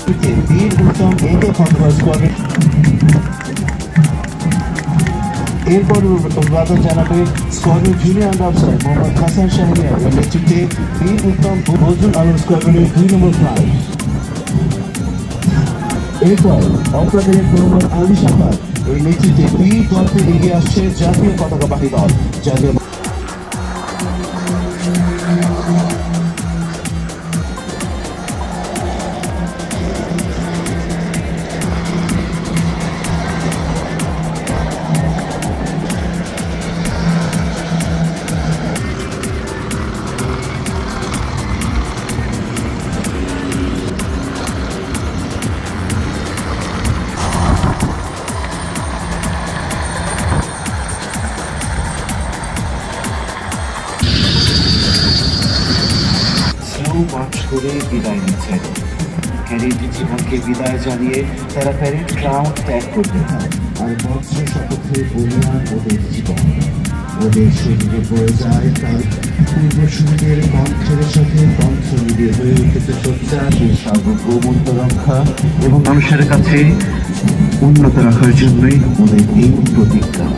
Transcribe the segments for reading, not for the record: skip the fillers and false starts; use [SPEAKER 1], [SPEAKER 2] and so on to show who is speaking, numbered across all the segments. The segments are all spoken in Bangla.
[SPEAKER 1] বীর উত্তম একে খন্দকার স্কোয়াড্রন। এরপর অভিবাদন জানাবে squadron junior under officer Mohammad Hasan Shahriar এর নেতৃত্বে বীর উত্তম বজরুল আলম স্কোয়াড্রনের 2 নম্বর ফ্লাইট। এরপর অপরাধের মোহাম্মদ আলী সাফার এর নেতৃত্বে বীর দলকে এগিয়ে আসছে জাতীয় পতাকাবাহী দল। জাতীয় মার্চ করে বিদায় নিচ্ছেন। ক্যারিড জীবনকে বিদায় জানিয়ে তারা প্যারেড গ্রাউন্ড ত্যাগ করবে। আর বজ্র শপথে বলিয়ান ওদের জীবন, ওদের শরীরে বয়ে যায় তার পূর্বসূরীদের কণ্ঠের সাথে কণ্ঠ মিলিয়ে হয়ে উঠেছে সোচ্চা সেই সার্বভৌমত্ব রক্ষা এবং মানুষের কাছে উন্নত রাখার জন্যই ওদের এই প্রতিজ্ঞা।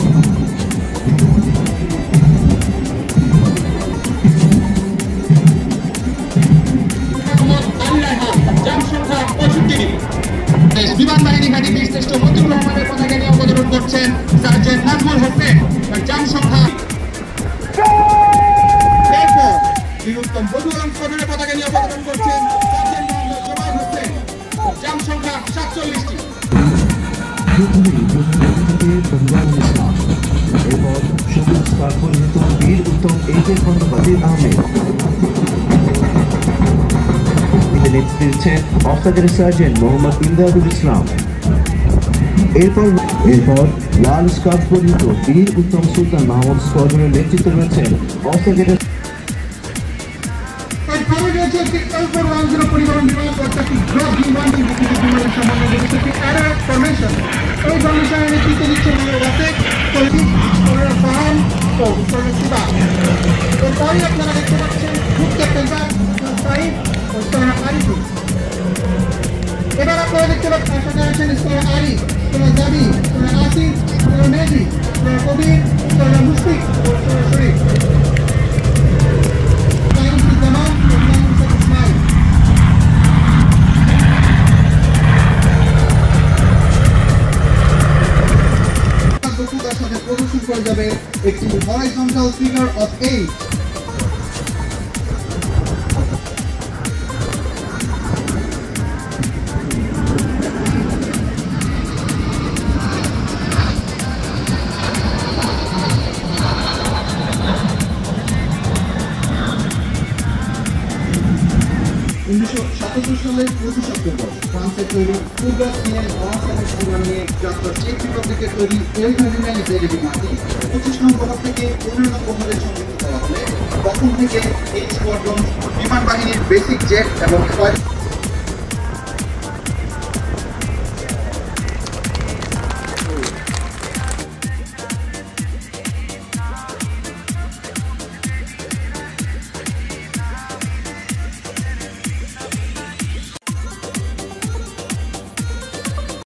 [SPEAKER 2] বিমান বাহিনী ঘাঁটি বীরশ্রেষ্ঠ মতিউর রহমানের পতাকা নিয়ে অবতরণ করছেন সার্জেন্ট নাজমুল হোসেন। জাম সংখ্যা এরপর বীর উত্তম বজরুল আলম স্কোয়াড্রনের পতাকা নিয়ে অবতরণ করছেন সার্জেন্ট মোহাম্মদ জমাল হোসেন। জাম সংখ্যা 47টি।
[SPEAKER 1] এরপর সবুজ স্কার্ফ পরিহিত বীর উত্তম একে খন্দকার আহমেদ নেতৃত্ব দিচ্ছেন অফিসার সার্জেন্ট মোহাম্মদ ইমদাদুল ইসলাম। এরপর লাল স্কার্ফ পরিহিত বীর উত্তম সুলতান মাহমুদ স্কোয়াড্রনের নেতৃত্ব রয়েছেন অফিসার
[SPEAKER 2] আপনারা দেখতে পাচ্ছেন এবার আপনারা দেখতে পাচ্ছেন আরি, জাবি, আসিফ, মেজি, কবির, মুশফিক, শরীফ, সাথে প্রদর্শন করে যাবে একটি হরাইজন্টাল ফিগার অফ 8। সালে 25 সেপ্টেম্বর ফ্রান্সের তৈরি কুগা সিএন নিয়ে যাত্রা চেক রিপাবলিকের তৈরি L-39 বিমানটি 25 নং বহর থেকে 15 নং বহরে সংযুক্ত করা হলে তখন থেকে এই স্কোয়াড্রন বিমান বাহিনীর বেসিক জেট এবং